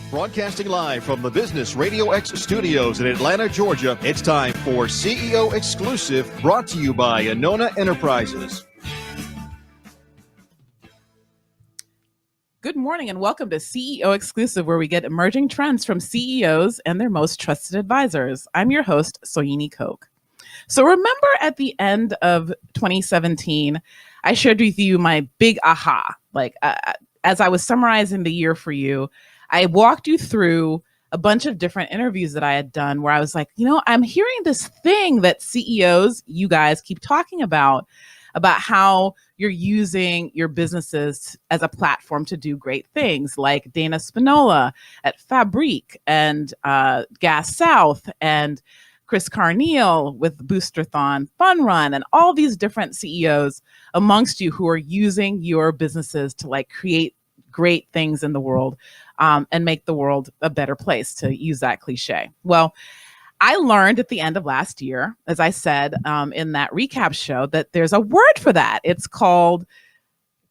Broadcasting live from the Business Radio X studios in Atlanta, Georgia, it's time for CEO Exclusive, brought to you by Anona Enterprises. Good morning and welcome to CEO Exclusive, where we get emerging trends from CEOs and their most trusted advisors. I'm your host, Soyini Koch. So remember at the end of 2017, I shared with you my big aha. As I was summarizing the year for you, I walked you through a bunch of different interviews that I had done where I was like, I'm hearing this thing that CEOs, you guys, keep talking about how you're using your businesses as a platform to do great things, like Dana Spinola at Fabrique and Gas South and Chris Carneal with Boosterthon Fun Run and all these different CEOs amongst you who are using your businesses to create great things in the world and make the world a better place, to use that cliche. Well, I learned at the end of last year, as I said in that recap show, that there's a word for that. It's called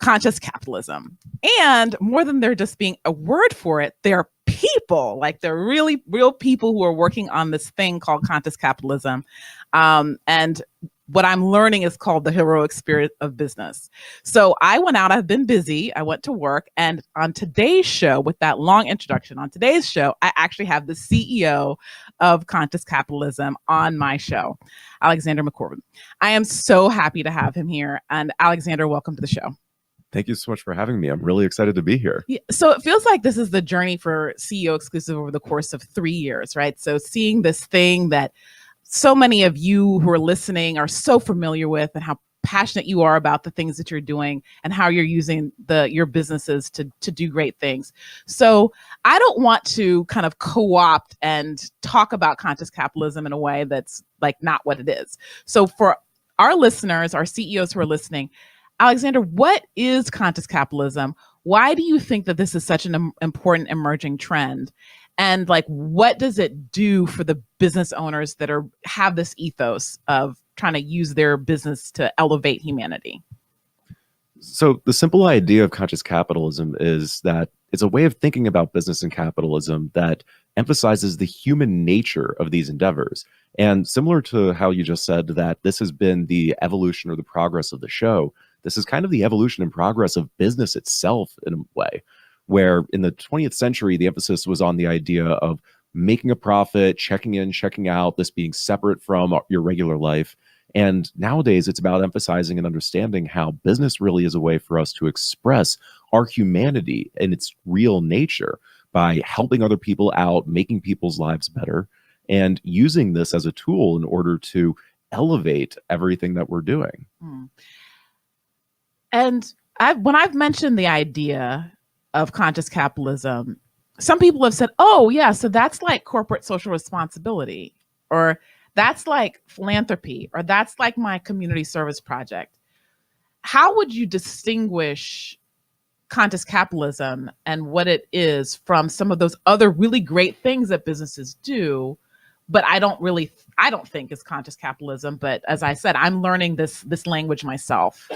conscious capitalism. And more than there just being a word for it, they're people, they're really real people who are working on this thing called conscious capitalism. And what I'm learning is called the heroic spirit of business. So I went out, I've been busy, I went to work, and on today's show, with that long introduction, on today's show, I actually have the CEO of Conscious Capitalism on my show, Alexander McCobin. I am so happy to have him here. And Alexander, welcome to the show. Thank you so much for having me. I'm really excited to be here. Yeah, so it feels like this is the journey for CEO Exclusive over the course of 3 years, right? So seeing this thing that so many of you who are listening are so familiar with, and how passionate you are about the things that you're doing and how you're using your businesses to do great things. So I don't want to kind of co-opt and talk about conscious capitalism in a way that's not what it is. So for our listeners, our CEOs who are listening, Alexander, what is conscious capitalism? Why do you think that this is such an important emerging trend? And what does it do for the business owners that have this ethos of trying to use their business to elevate humanity? So the simple idea of conscious capitalism is that it's a way of thinking about business and capitalism that emphasizes the human nature of these endeavors. And similar to how you just said that this has been the evolution or the progress of the show, this is kind of the evolution and progress of business itself in a way, where in the 20th century, the emphasis was on the idea of making a profit, checking in, checking out, this being separate from your regular life. And nowadays, it's about emphasizing and understanding how business really is a way for us to express our humanity in its real nature by helping other people out, making people's lives better, and using this as a tool in order to elevate everything that we're doing. And when I've mentioned the idea of conscious capitalism, some people have said, oh yeah, so that's like corporate social responsibility, or that's like philanthropy, or that's like my community service project. How would you distinguish conscious capitalism and what it is from some of those other really great things that businesses do, but I don't think is conscious capitalism? But as I said, I'm learning this language myself.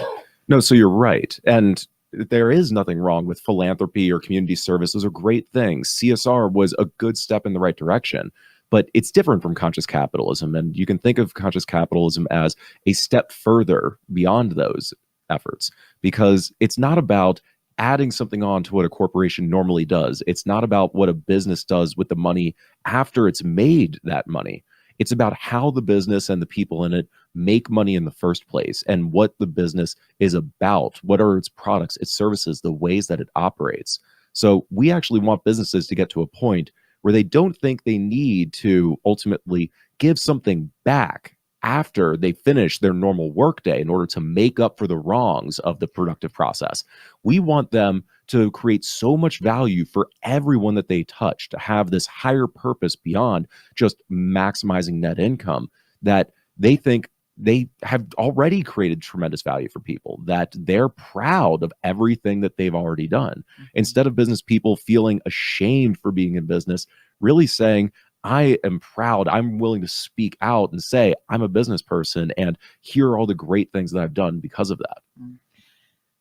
No, so you're right. And there is nothing wrong with philanthropy or community service. Those are great things. CSR was a good step in the right direction, but it's different from conscious capitalism. And you can think of conscious capitalism as a step further beyond those efforts, because it's not about adding something on to what a corporation normally does. It's not about what a business does with the money after it's made that money. It's about how the business and the people in it make money in the first place, and what the business is about. What are its products, its services, the ways that it operates. So we actually want businesses to get to a point where they don't think they need to ultimately give something back after they finish their normal workday in order to make up for the wrongs of the productive process. We want them to create so much value for everyone that they touch, to have this higher purpose beyond just maximizing net income, that they think they have already created tremendous value for people, that they're proud of everything that they've already done. Instead of business people feeling ashamed for being in business, really saying, I am proud, I'm willing to speak out and say, I'm a business person, and here are all the great things that I've done because of that.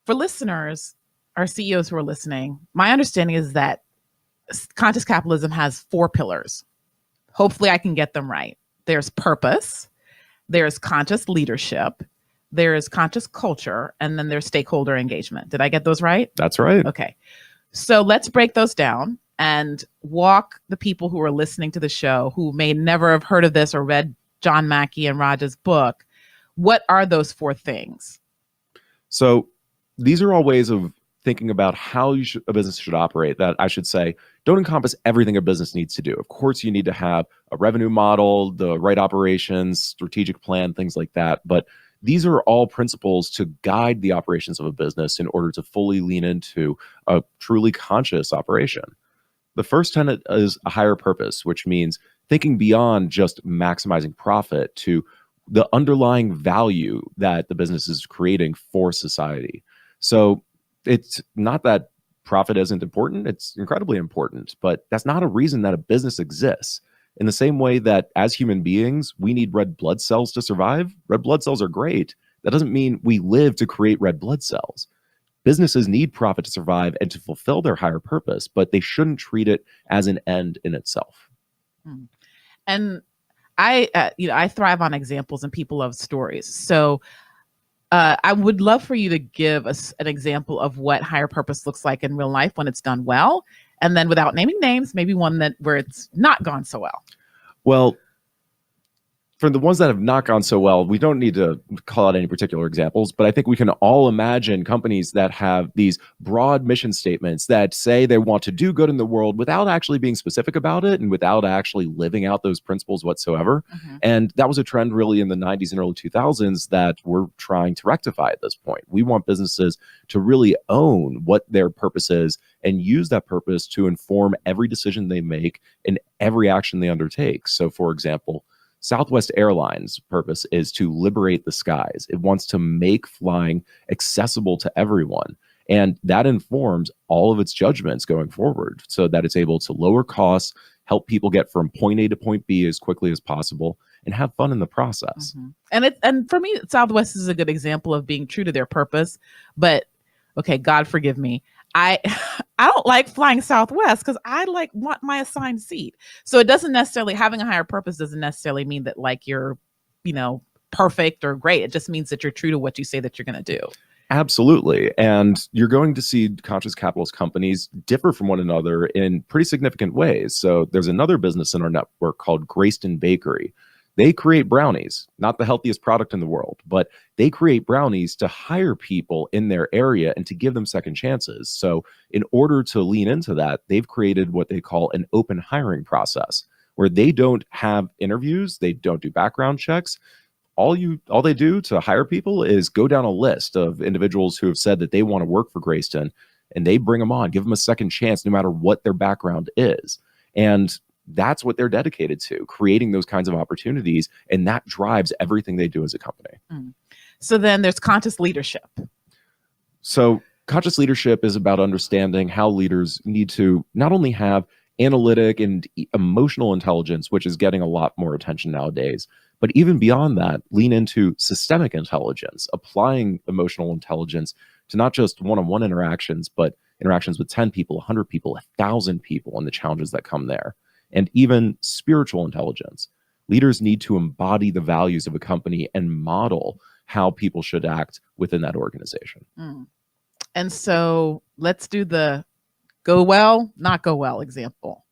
For listeners, our CEOs who are listening, my understanding is that conscious capitalism has 4 pillars. Hopefully I can get them right. There's purpose, there's conscious leadership, there's conscious culture, and then there's stakeholder engagement. Did I get those right? That's right. Okay. So let's break those down and walk the people who are listening to the show who may never have heard of this or read John Mackey and Raja's book. What are those 4 things? So these are all ways of thinking about how a business should operate that I should say don't encompass everything a business needs to do. Of course, you need to have a revenue model, the right operations, strategic plan, things like that. But these are all principles to guide the operations of a business in order to fully lean into a truly conscious operation. The first tenet is a higher purpose, which means thinking beyond just maximizing profit to the underlying value that the business is creating for society. So it's not that profit isn't important, it's incredibly important, but that's not a reason that a business exists. In the same way that as human beings, we need red blood cells to survive. Red blood cells are great. That doesn't mean we live to create red blood cells. Businesses need profit to survive and to fulfill their higher purpose, but they shouldn't treat it as an end in itself. And I thrive on examples and people love stories. So I would love for you to give us an example of what higher purpose looks like in real life when it's done well. And then without naming names, maybe one where it's not gone so well. Well, for the ones that have not gone so well, we don't need to call out any particular examples, but I think we can all imagine companies that have these broad mission statements that say they want to do good in the world without actually being specific about it and without actually living out those principles whatsoever. And that was a trend really in the 90s and early 2000s that we're trying to rectify at this point. We want businesses to really own what their purpose is and use that purpose to inform every decision they make and every action they undertake. So, for example, Southwest Airlines' purpose is to liberate the skies. It wants to make flying accessible to everyone. And that informs all of its judgments going forward so that it's able to lower costs, help people get from point A to point B as quickly as possible, and have fun in the process. And for me, Southwest is a good example of being true to their purpose. But, okay, God forgive me. I don't like flying Southwest because I want my assigned seat. So it doesn't necessarily, having a higher purpose doesn't necessarily mean that you're, perfect or great. It just means that you're true to what you say that you're going to do. Absolutely. And you're going to see conscious capitalist companies differ from one another in pretty significant ways. So there's another business in our network called Grayston Bakery. They create brownies, not the healthiest product in the world, but they create brownies to hire people in their area and to give them second chances. So in order to lean into that, they've created what they call an open hiring process, where they don't have interviews, they don't do background checks. All they do to hire people is go down a list of individuals who have said that they want to work for Grayston, and they bring them on, give them a second chance, no matter what their background is. And that's what they're dedicated to, creating those kinds of opportunities. And that drives everything they do as a company. So then there's conscious leadership. So conscious leadership is about understanding how leaders need to not only have analytic and emotional intelligence, which is getting a lot more attention nowadays, but even beyond that, lean into systemic intelligence, applying emotional intelligence to not just one-on-one interactions, but interactions with 10 people, 100 people, 1,000 people, and the challenges that come there. And even spiritual intelligence. Leaders need to embody the values of a company and model how people should act within that organization. And so let's do the go well, not go well example.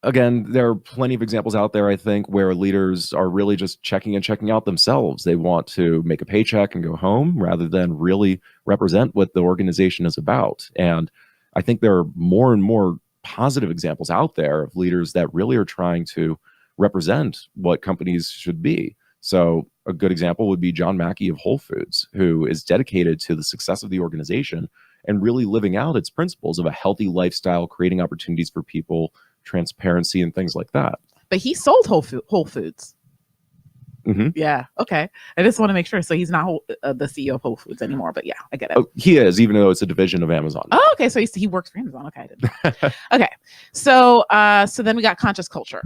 Again, there are plenty of examples out there, I think, where leaders are really just checking in, checking out themselves. They want to make a paycheck and go home rather than really represent what the organization is about. And I think there are more and more positive examples out there of leaders that really are trying to represent what companies should be. So a good example would be John Mackey of Whole Foods, who is dedicated to the success of the organization and really living out its principles of a healthy lifestyle, creating opportunities for people, transparency, and things like that. But he sold Whole Foods. Yeah. Okay. I just want to make sure. So he's not the CEO of Whole Foods anymore, but yeah, I get it. Oh, he is, even though it's a division of Amazon. Oh, okay. So he works for Amazon. Okay. I didn't. Okay. So then we got conscious culture.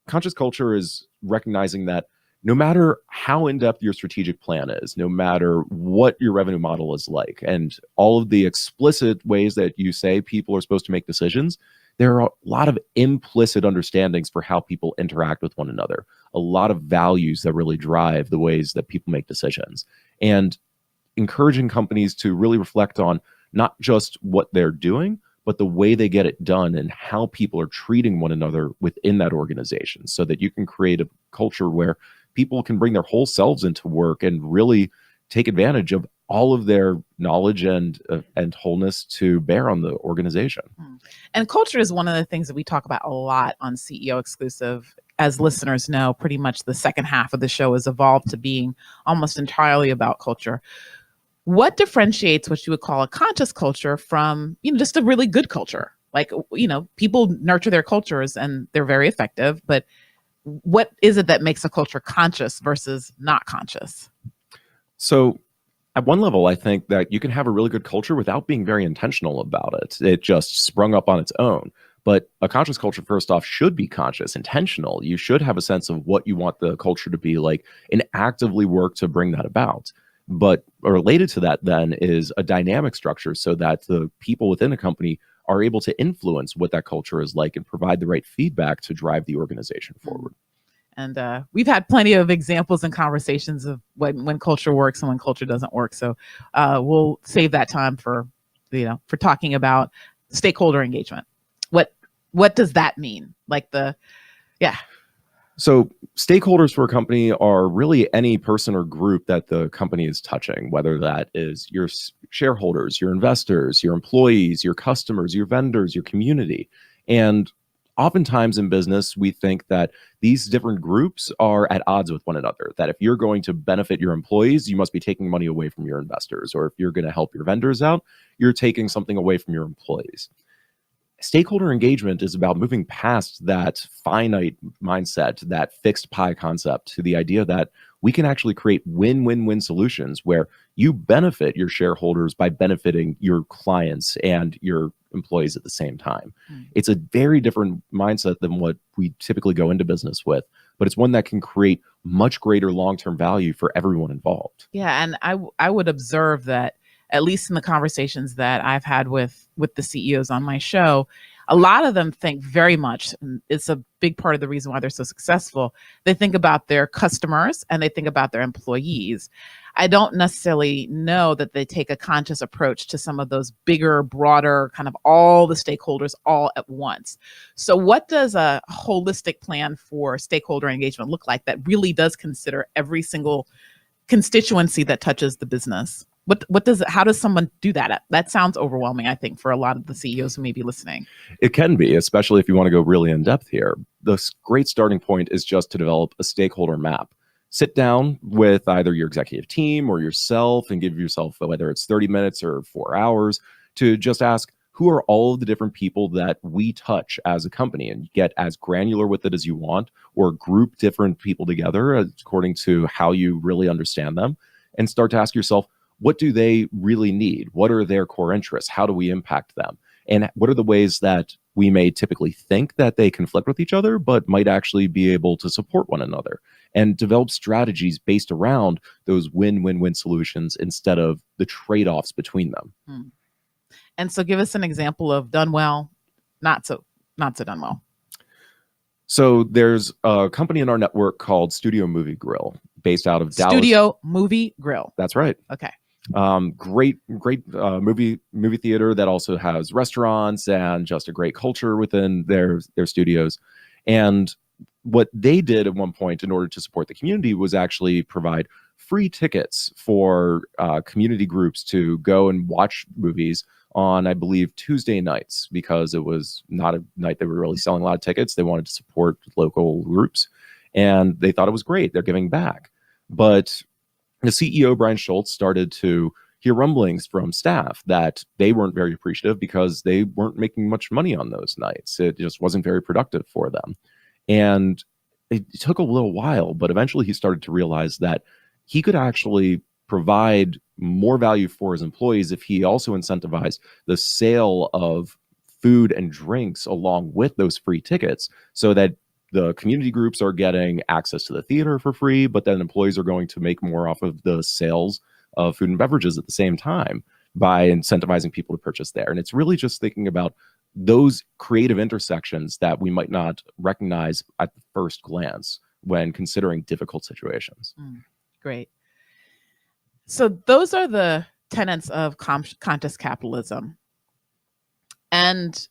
Conscious culture is recognizing that no matter how in-depth your strategic plan is, no matter what your revenue model is like, and all of the explicit ways that you say people are supposed to make decisions, there are a lot of implicit understandings for how people interact with one another, a lot of values that really drive the ways that people make decisions. And encouraging companies to really reflect on not just what they're doing, but the way they get it done and how people are treating one another within that organization, so that you can create a culture where people can bring their whole selves into work and really take advantage of all of their knowledge and wholeness to bear on the organization. And culture is one of the things that we talk about a lot on CEO Exclusive. As listeners know, pretty much the second half of the show has evolved to being almost entirely about culture. What differentiates what you would call a conscious culture from, just a really good culture? Like, people nurture their cultures and they're very effective, but what is it that makes a culture conscious versus not conscious? So at one level, I think that you can have a really good culture without being very intentional about it. It just sprung up on its own. But a conscious culture, first off, should be conscious, intentional. You should have a sense of what you want the culture to be like and actively work to bring that about. But related to that then is a dynamic structure, so that the people within a company are able to influence what that culture is like and provide the right feedback to drive the organization forward. And we've had plenty of examples and conversations of when culture works and when culture doesn't work. So we'll save that time for talking about stakeholder engagement. What does that mean? So stakeholders for a company are really any person or group that the company is touching, whether that is your shareholders, your investors, your employees, your customers, your vendors, your community. And oftentimes in business, we think that these different groups are at odds with one another, that if you're going to benefit your employees, you must be taking money away from your investors, or if you're going to help your vendors out, you're taking something away from your employees. Stakeholder engagement is about moving past that finite mindset, that fixed pie concept, to the idea that we can actually create win-win-win solutions where you benefit your shareholders by benefiting your clients and your employees at the same time. It's a very different mindset than what we typically go into business with, but it's one that can create much greater long-term value for everyone involved. Yeah, and I would observe that, at least in the conversations that I've had with the CEOs on my show, a lot of them think very much, and it's a big part of the reason why they're so successful, they think about their customers and they think about their employees. I don't necessarily know that they take a conscious approach to some of those bigger, broader, kind of all the stakeholders all at once. So what does a holistic plan for stakeholder engagement look like that really does consider every single constituency that touches the business? How does someone do that? That sounds overwhelming, I think, for a lot of the CEOs who may be listening. It can be, especially if you want to go really in depth here. The great starting point is just to develop a stakeholder map. Sit down with either your executive team or yourself and give yourself, whether it's 30 minutes or 4 hours, to just ask, who are all of the different people that we touch as a company, and get as granular with it as you want, or group different people together according to how you really understand them, and start to ask yourself, what do they really need? What are their core interests? How do we impact them? And what are the ways that we may typically think that they conflict with each other, but might actually be able to support one another, and develop strategies based around those win-win-win solutions instead of the trade-offs between them. And so give us an example of done well, not so done well. So there's a company in our network called Studio Movie Grill, based out of Dallas. Studio Movie Grill. That's right. Okay. Great movie theater that also has restaurants and just a great culture within their studios. And what they did at one point in order to support the community was actually provide free tickets for community groups to go and watch movies on, I believe, Tuesday nights, because it was not a night they were really selling a lot of tickets. They wanted to support local groups, and they thought it was great. They're giving back. But the CEO, Brian Schultz, started to hear rumblings from staff that they weren't very appreciative because they weren't making much money on those nights. It just wasn't very productive for them. And it took a little while, but eventually he started to realize that he could actually provide more value for his employees if he also incentivized the sale of food and drinks along with those free tickets, so that The community groups are getting access to the theater for free, but then employees are going to make more off of the sales of food and beverages at the same time by incentivizing people to purchase there. And it's really just thinking about those creative intersections that we might not recognize at the first glance when considering difficult situations. Great. So those are the tenets of conscious capitalism. And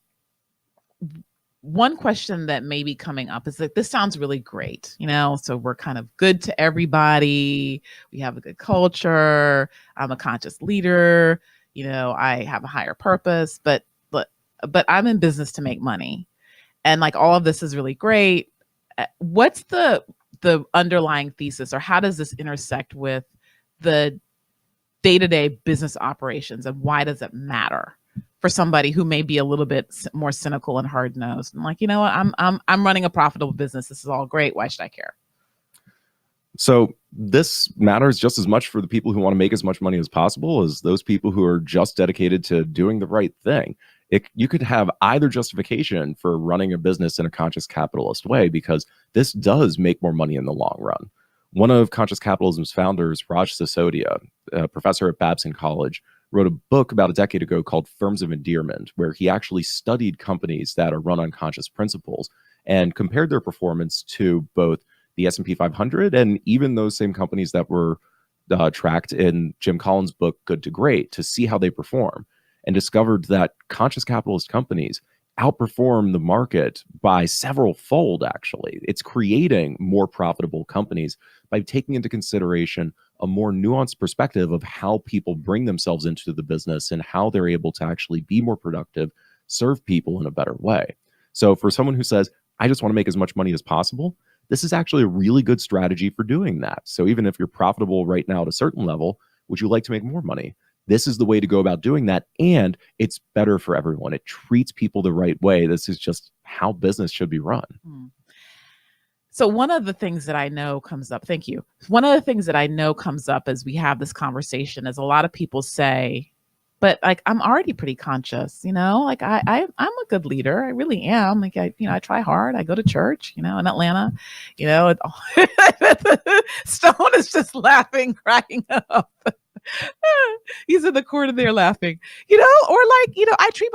one question that may be coming up is that this sounds really great, so we're kind of good to everybody. We have a good culture. I'm a conscious leader. I have a higher purpose, but I'm in business to make money. And like all of this is really great. What's the underlying thesis, or how does this intersect with the day-to-day business operations, and why does it matter for somebody who may be a little bit more cynical and hard-nosed and like, what, I'm running a profitable business. This is all great. Why should I care? So this matters just as much for the people who want to make as much money as possible as those people who are just dedicated to doing the right thing. You could have either justification for running a business in a conscious capitalist way, because this does make more money in the long run. One of conscious capitalism's founders, Raj Sisodia, a professor at Babson College, wrote a book about a decade ago called Firms of Endearment, where he actually studied companies that are run on conscious principles and compared their performance to both the S&P 500 and even those same companies that were tracked in Jim Collins' book, Good to Great, to see how they perform, and discovered that conscious capitalist companies outperform the market by several fold, actually. It's creating more profitable companies by taking into consideration a more nuanced perspective of how people bring themselves into the business and how they're able to actually be more productive, serve people in a better way. So for someone who says, I just want to make as much money as possible, this is actually a really good strategy for doing that. So even if you're profitable right now at a certain level, would you like to make more money? This is the way to go about doing that, and it's better for everyone. It treats people the right way. This is just how business should be run. So one of the things that I know comes up, thank you. One of the things that I know comes up as we have this conversation is a lot of people say, but like, I'm already pretty conscious, like I'm a good leader. I really am. Like, I try hard. I go to church, in Atlanta, Stone is just laughing, cracking up. He's in the corner there laughing, or like, I treat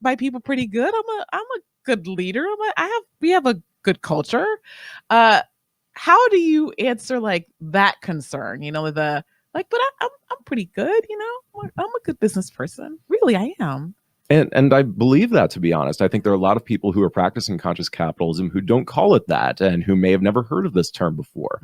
my people pretty good. I'm a good leader. We have a good culture. How do you answer like that concern? But I'm pretty good. I'm a good business person. Really, I am. And I believe that, to be honest. I think there are a lot of people who are practicing conscious capitalism who don't call it that and who may have never heard of this term before.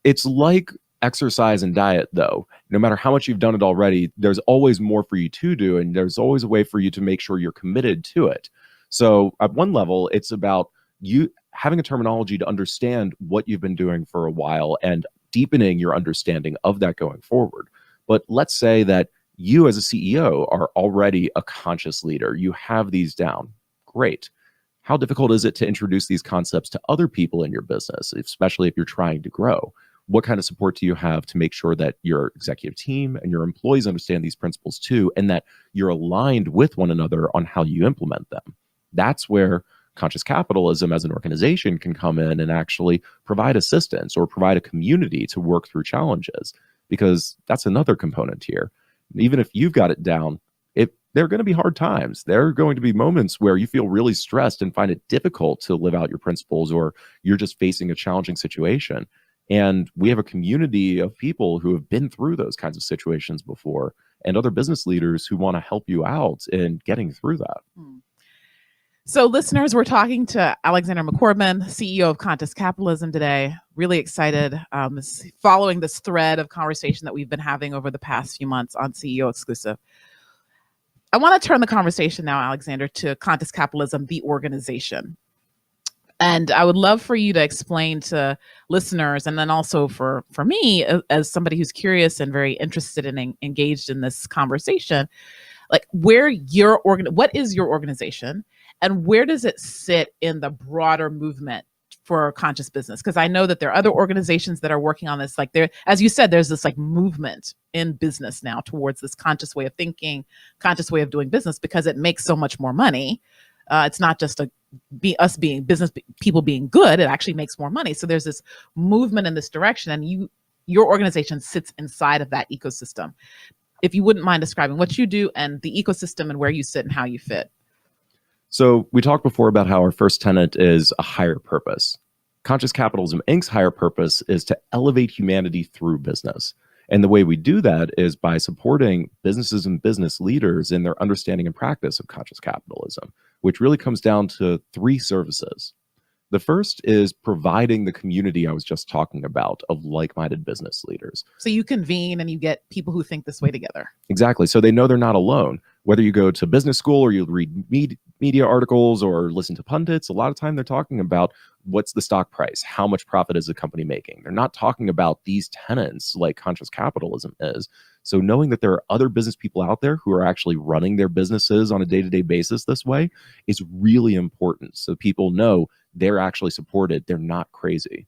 It's like exercise and diet, though. No matter how much you've done it already, there's always more for you to do, and there's always a way for you to make sure you're committed to it. So at one level, it's about you having a terminology to understand what you've been doing for a while and deepening your understanding of that going forward. But let's say that you as a CEO are already a conscious leader. You have these down. Great. How difficult is it to introduce these concepts to other people in your business, especially if you're trying to grow? What kind of support do you have to make sure that your executive team and your employees understand these principles too, and that you're aligned with one another on how you implement them? That's where conscious capitalism as an organization can come in and actually provide assistance or provide a community to work through challenges, because that's another component here. Even if you've got it down, there are going to be hard times. There are going to be moments where you feel really stressed and find it difficult to live out your principles, or you're just facing a challenging situation. And we have a community of people who have been through those kinds of situations before, and other business leaders who want to help you out in getting through that. So listeners, we're talking to Alexander McCobin, CEO of Conscious Capitalism today. Really excited following this thread of conversation that we've been having over the past few months on CEO Exclusive. I want to turn the conversation now, Alexander, to Conscious Capitalism, the organization. And I would love for you to explain to listeners, and then also for me, as somebody who's curious and very interested and engaged in this conversation, like what is your organization, and where does it sit in the broader movement for conscious business? Because I know that there are other organizations that are working on this. Like as you said, there's this like movement in business now towards this conscious way of thinking, conscious way of doing business, because it makes so much more money. It's not just people being good, it actually makes more money. So there's this movement in this direction, and your organization sits inside of that ecosystem. If you wouldn't mind describing what you do and the ecosystem and where you sit and how you fit. So we talked before about how our first tenet is a higher purpose. Conscious Capitalism Inc.'s higher purpose is to elevate humanity through business. And the way we do that is by supporting businesses and business leaders in their understanding and practice of conscious capitalism, which really comes down to 3 services. The first is providing the community I was just talking about of like-minded business leaders. So you convene and you get people who think this way together. Exactly. So they know they're not alone. Whether you go to business school or you read media articles or listen to pundits, a lot of time they're talking about what's the stock price, how much profit is the company making. They're not talking about these tenets like conscious capitalism is. So knowing that there are other business people out there who are actually running their businesses on a day-to-day basis this way is really important. So people know they're actually supported. They're not crazy.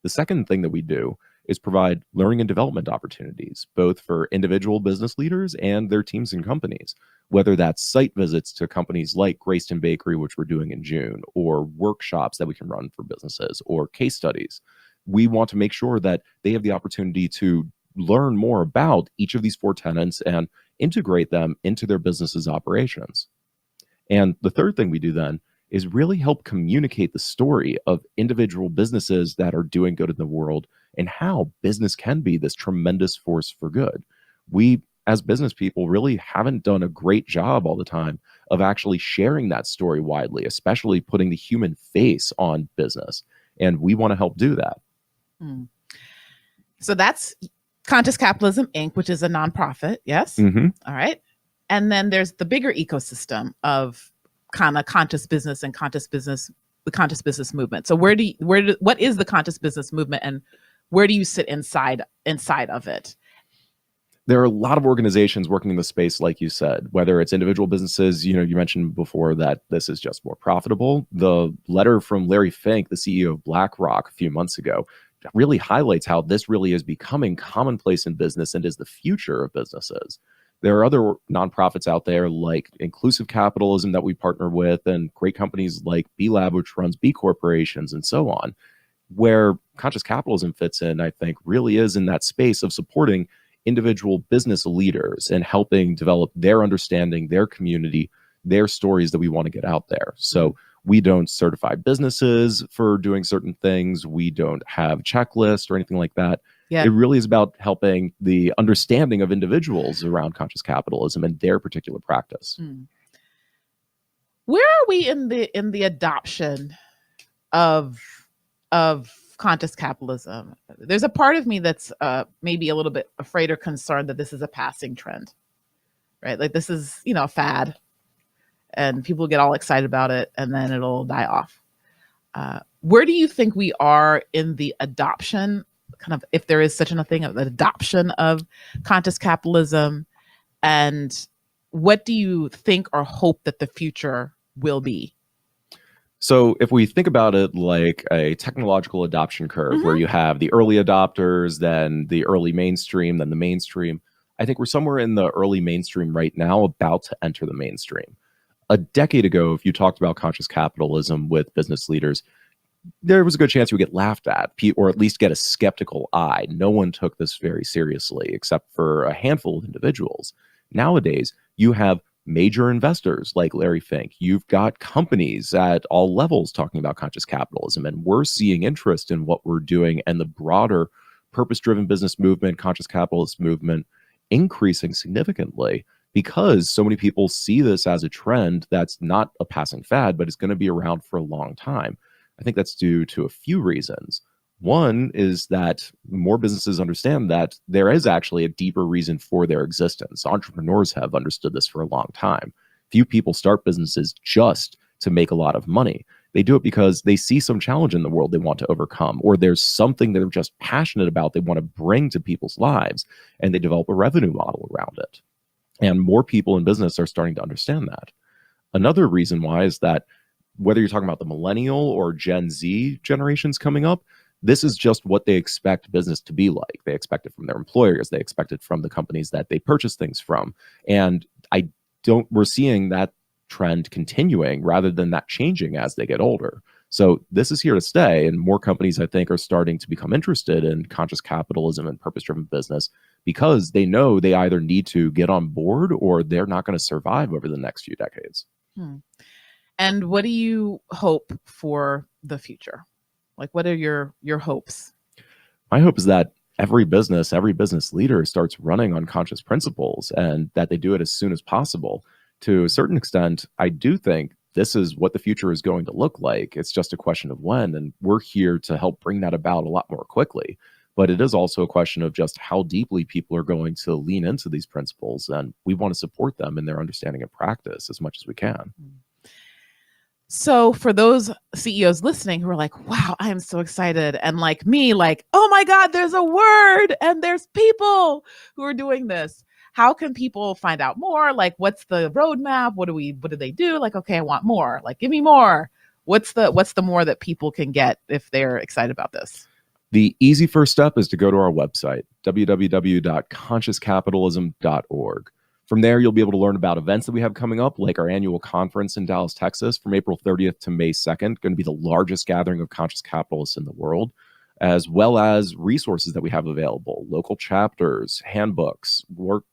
The second thing that we do is provide learning and development opportunities, both for individual business leaders and their teams and companies, whether that's site visits to companies like Grayston Bakery, which we're doing in June, or workshops that we can run for businesses, or case studies. We want to make sure that they have the opportunity to learn more about each of these 4 tenets and integrate them into their business's operations. And the third thing we do then is really help communicate the story of individual businesses that are doing good in the world and how business can be this tremendous force for good. We, as business people, really haven't done a great job all the time of actually sharing that story widely, especially putting the human face on business. And we want to help do that. So that's Conscious Capitalism Inc., which is a nonprofit. Yes. Mm-hmm. All right. And then there's the bigger ecosystem of kind of conscious business and the conscious business movement. So what is the conscious business movement, and where do you sit inside of it? There are a lot of organizations working in the space, like you said, whether it's individual businesses. You mentioned before that this is just more profitable. The letter from Larry Fink, the CEO of BlackRock, a few months ago, really highlights how this really is becoming commonplace in business and is the future of businesses. There are other nonprofits out there like Inclusive Capitalism that we partner with, and great companies like B Lab, which runs B corporations, and so on, where conscious capitalism fits in, I think, really is in that space of supporting individual business leaders and helping develop their understanding, their community, their stories that we want to get out there. So we don't certify businesses for doing certain things. We don't have checklists or anything like that. Yeah. It really is about helping the understanding of individuals around conscious capitalism and their particular practice. Where are we in the adoption of conscious capitalism? There's a part of me that's maybe a little bit afraid or concerned that this is a passing trend, right? Like this is, a fad, and people get all excited about it, and then it'll die off. Where do you think we are in the adoption, kind of, if there is such a thing, of the adoption of conscious capitalism, and what do you think or hope that the future will be? So if we think about it like a technological adoption curve, where you have the early adopters, then the early mainstream, then the mainstream, I think we're somewhere in the early mainstream right now, about to enter the mainstream. A decade ago, if you talked about conscious capitalism with business leaders, there was a good chance you would get laughed at, or at least get a skeptical eye. No one took this very seriously, except for a handful of individuals. Nowadays, you have major investors like Larry Fink. You've got companies at all levels talking about conscious capitalism, and we're seeing interest in what we're doing and the broader purpose-driven business movement, conscious capitalist movement, increasing significantly because so many people see this as a trend that's not a passing fad, but it's going to be around for a long time. I think that's due to a few reasons. One is that more businesses understand that there is actually a deeper reason for their existence. Entrepreneurs have understood this for a long time. Few people start businesses just to make a lot of money. They do it because they see some challenge in the world they want to overcome, or there's something they're just passionate about they want to bring to people's lives, and they develop a revenue model around it. And more people in business are starting to understand that. Another reason why is that whether you're talking about the millennial or Gen Z generations coming up, this is just what they expect business to be like. They expect it from their employers. They expect it from the companies that they purchase things from. And we're seeing that trend continuing rather than that changing as they get older. So this is here to stay, and more companies, I think, are starting to become interested in conscious capitalism and purpose-driven business because they know they either need to get on board or they're not going to survive over the next few decades. And what do you hope for the future? Like, what are your hopes? My hope is that every business leader starts running on conscious principles and that they do it as soon as possible. To a certain extent, I do think this is what the future is going to look like. It's just a question of when, and we're here to help bring that about a lot more quickly. But it is also a question of just how deeply people are going to lean into these principles, and we want to support them in their understanding and practice as much as we can. So for those CEOs listening who are like, wow, I am so excited. And like me, like, oh my God, there's a word and there's people who are doing this. How can people find out more? Like, what's the roadmap? What do they do? Like, okay, I want more. Like, give me more. What's the more that people can get if they're excited about this? The easy first step is to go to our website, www.consciouscapitalism.org. From there, you'll be able to learn about events that we have coming up, like our annual conference in Dallas, Texas, from April 30th to May 2nd, going to be the largest gathering of conscious capitalists in the world, as well as resources that we have available, local chapters, handbooks, work,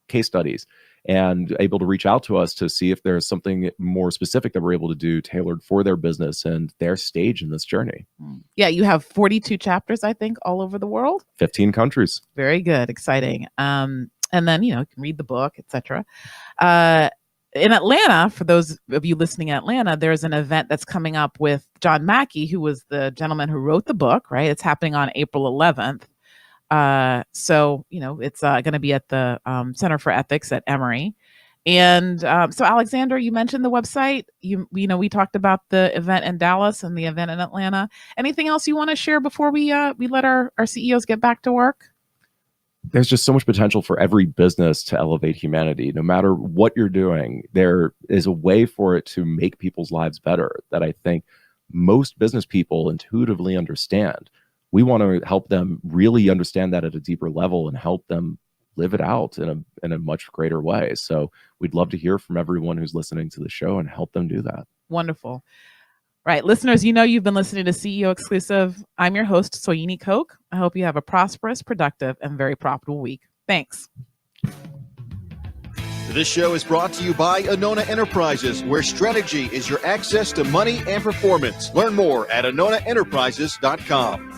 case studies, and able to reach out to us to see if there's something more specific that we're able to do tailored for their business and their stage in this journey. Yeah, you have 42 chapters, I think, all over the world. 15 countries. Very good. Exciting. And then, you can read the book, etc. In Atlanta, for those of you listening in Atlanta, there's an event that's coming up with John Mackey, who was the gentleman who wrote the book, right? It's happening on April 11th. So, it's going to be at the Center for Ethics at Emory. And so, Alexander, you mentioned the website. We talked about the event in Dallas and the event in Atlanta. Anything else you want to share before we let our CEOs get back to work? There's just so much potential for every business to elevate humanity. No matter what you're doing, there is a way for it to make people's lives better that I think most business people intuitively understand. We want to help them really understand that at a deeper level and help them live it out in a much greater way. So we'd love to hear from everyone who's listening to the show and help them do that. Wonderful. Right, listeners, you've been listening to CEO Exclusive. I'm your host, Soyini Koch. I hope you have a prosperous, productive, and very profitable week. Thanks. This show is brought to you by Anona Enterprises, where strategy is your access to money and performance. Learn more at AnonaEnterprises.com.